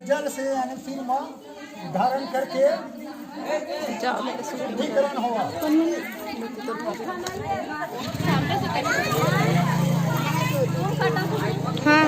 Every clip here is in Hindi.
जल से यानी फिर माँ धारण करके शुद्धिकरण हुआ। हाँ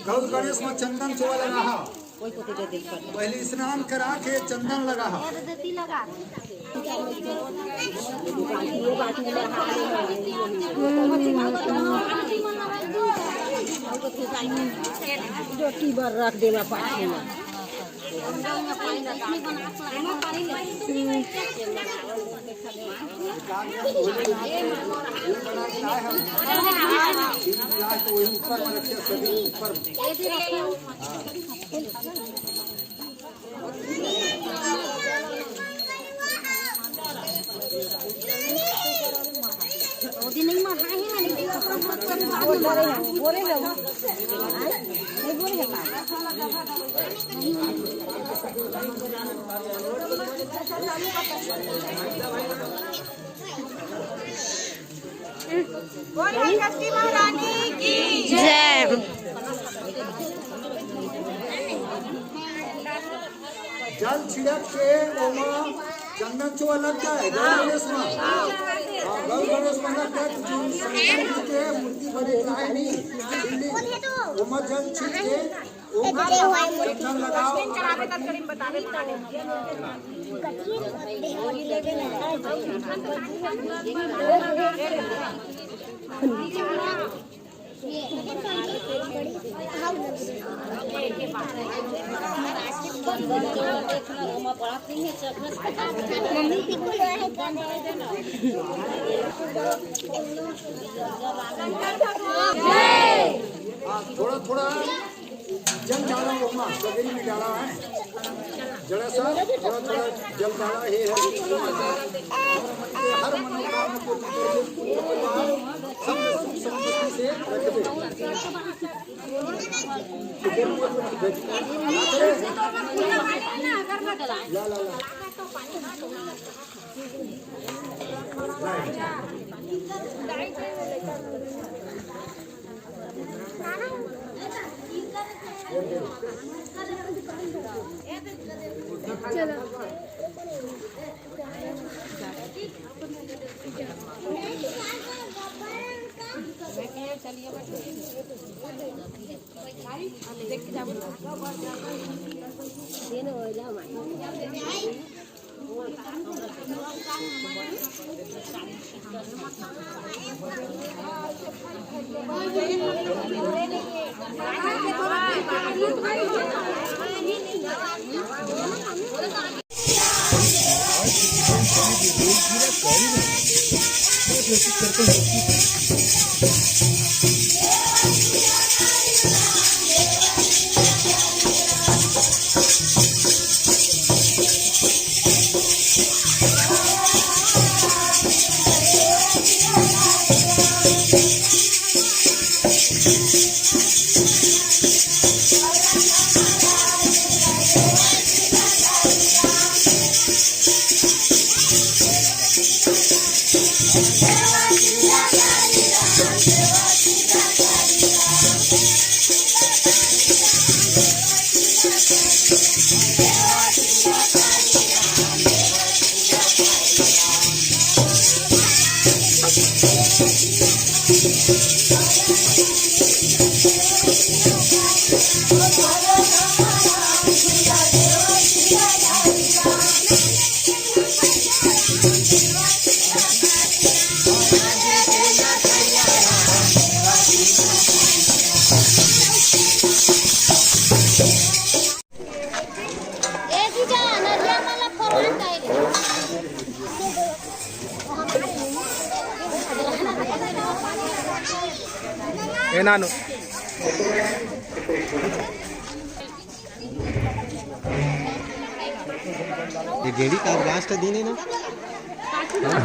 गौर गणेश में चंदन चोवा लगा पहले स्नान करा के चंदन लगा रोटी बर रख देना पानी में ऊपर में रखे सभी ऊपर नहीं मारा है बोले ना महारानी की जय। जल छिड़क के ओमा चंदन चो लगता है गौर गणेश में। गौर गणेश में लगता है जो शंकर जी के मूर्ति बने है नहीं ओमा जल छिड़ के ओमा चंदन लगाओ। थोड़ा थोड़ा जल डाला ओमा सगरी में डाला है जरा सा थोड़ा थोड़ा जल डाला है हर मनोकामना को सब सुख समृद्धि से रख दे। ला ला ला चलो ए नानू ये गेड़ी का लास्ट दिन है ना।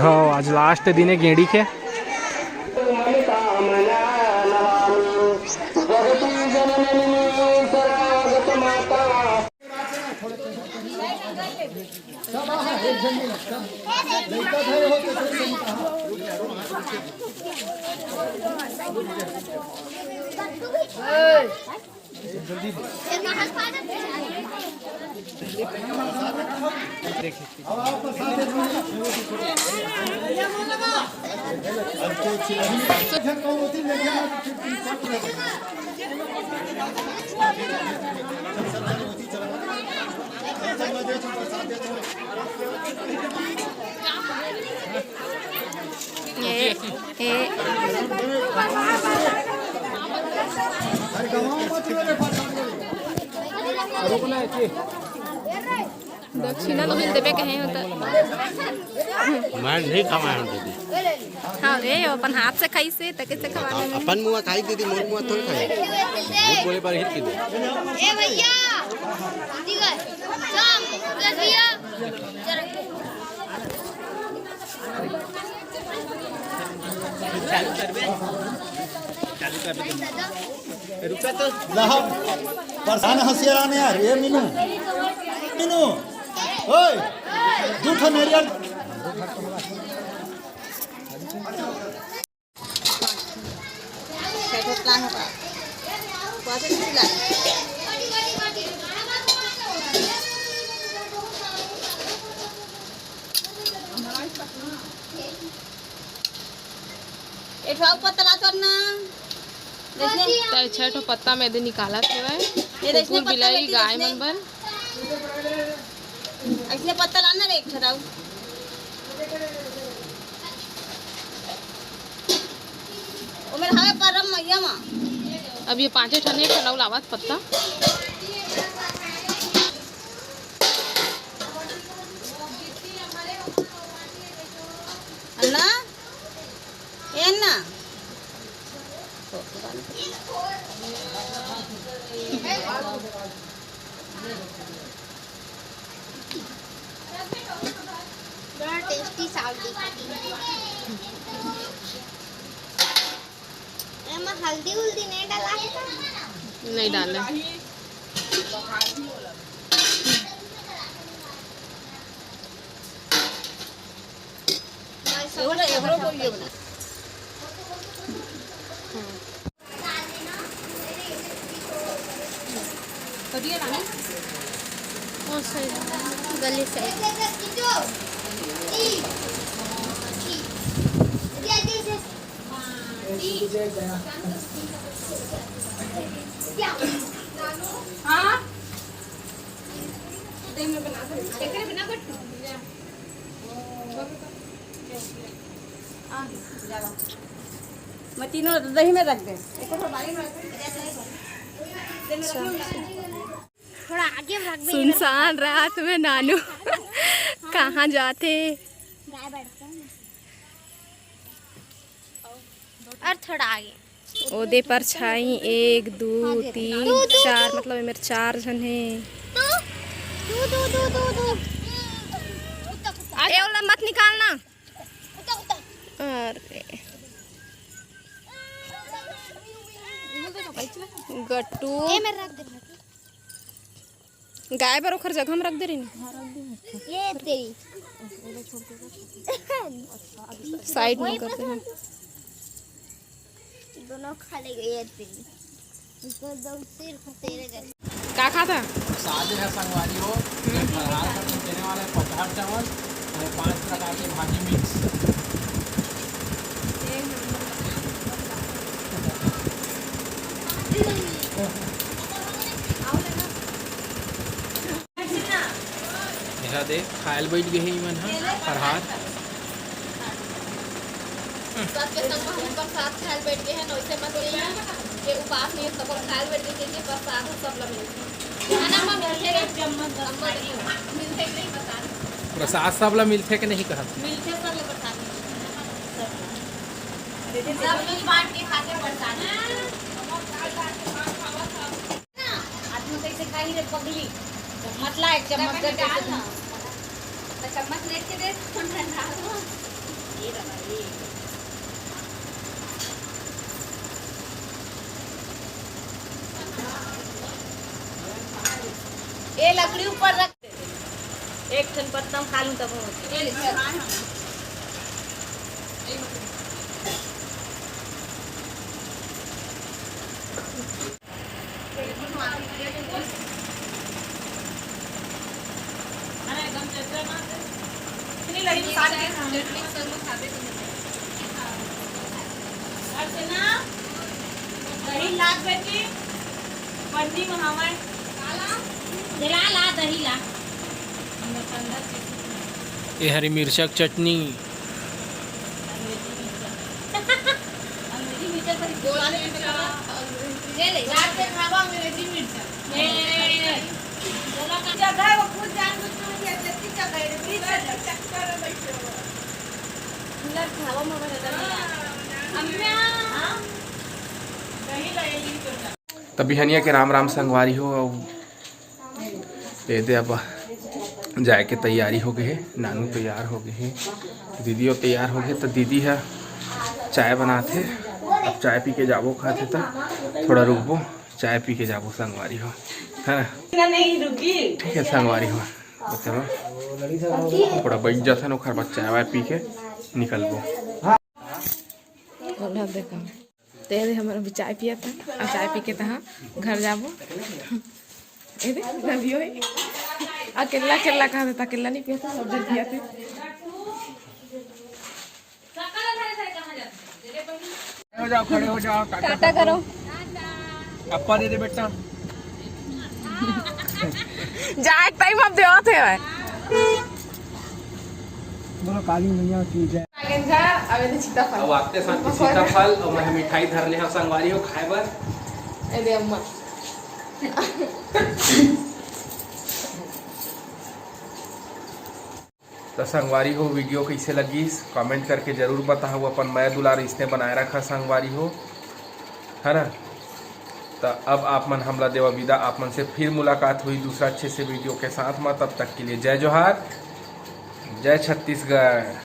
हाँ आज लास्ट दिन है गेड़ी के। दक्षिणा तो मिलते पे कहीं होता मैं नहीं खावा हम दीदी। हाँ रे अपन हाथ से खाई से तके से खवा अपन मुआ खाई दीदी, मोर मुआ थोड़ी खाई। झूठ बोले पर हिट की दे। ए भैया दिगर जाम कर दिया जरा चालू कर दे। रुका तो लहब परेशान हंसिया ने यार। ये मीनू मीनू ओए दूठो नेरियर प्लान होगा पतला करना छठ पत्ता में दे निकाला थे कुकुर बिलाई गाय मन बर ऐसे पत्ता लाना रे एक ठराव ओ मेरे हवे परम मैया मां। अब ये 5 ठने ठनौ लावत पत्ता अन्ना ए अन्ना बड़ा टेस्टी साग एमा हल्दी उल्दी नहीं डाला है का नहीं डाले एवरो को ये बना करिए रानी और सही गली से मैं तीनों दही में रख दे। थोड़ा आगे रख दे। सुनसान रात में नानू कहाँ जाते गाय बैठता है और थोड़ा आगे ओदे पर छाई 1 2 3 4 मतलब मेरे 4 जन है। ये वाला मत निकालना। अरे गट्टू ये मैं रख दे। गाय बार ओखर जगह में रख दे रही ये तेरी साइड में करते हैं। दोनों खा लेंगे ये तेरी इसको दो सिर्फ तेरे जैसे का खाता शादी है संगवारी हो फलहार का देने वाले 50 चावल और 5 प्रकार की भाजी मिक्स। यह देख खायल बैठ गए हैं मन फलहार सबके संग हम प्रसाद खायल बैठ गए हैं वैसे मत गई के उपास नहीं सब खायल बैठ गए के प्रसाद सब लोग खाना में मिलते मिलते नहीं बता प्रसाद सब ला मिलते कि नहीं कहत मिलते सब लोग प्रसाद सब मिल बांट के खाते प्रसाद आदमी कैसे खाई रे पगली मतला एक चम्मच करके तो चम्मच लेके दे ठंडा ये रहा ये ये लकड़ी ऊपर रख दे एक ठन पत्ता खा लूं तब दही लाग बेटी पन्नी में हमारे ला ला दही ला ये हरी मिर्चक चटनी अंग्रेजी मिर्च पर गोलाने में ले ले रात में खावा अंग्रेजी मिर्च ये बोला का जगह वो खुद जान बुझ के ये जल्दी जगह है बीच चक्कर में बैठो अंदर खावा में बता अम्मा हां दही ले ली तो तभी हनिया के राम राम संगवारी हो दे अब जाए के तैयारी हो गई है। नानू तैयार हो गए हैं, दीदियों तैयार हो गए। तो दीदी है चाय बनाते, अब चाय पी के जाबो खाते तो थोड़ा रुकबो, चाय पी के जाबो संगवारी हो, है ना? नहीं रुकी ठीक है संगवारी हो, तो चलो थोड़ा बैठ जाता ना, खर बाद चाय वाय पी के निकलबो। देखो तेरे हमारा भी चाय पिया था और चाय पी के तहाँ घर जाबो। अकेला अकेला कहा था, अकेला नहीं पिया था, सब जन पिया थे। हो जाओ खड़े हो जाओ टाटा करो अपा दे दे बेटा जाए टाइम आप देवा थे दोनों काली मैया की जय। अब आते शांति सीताफल और मैं मिठाई धर ले संगवारी हो खाए बर। अरे अम्मा तो संगवारी हो वीडियो कैसे लगी कमेंट करके जरूर बताओ। अपन मैं दुलार इसने बनाए रखा संगवारी हो, है ना? तो अब आप मन हमला देवा विदा, आप मन से फिर मुलाकात हुई दूसरा अच्छे से वीडियो के साथ में। तब तक के लिए जय जोहार, जय छत्तीसगढ़।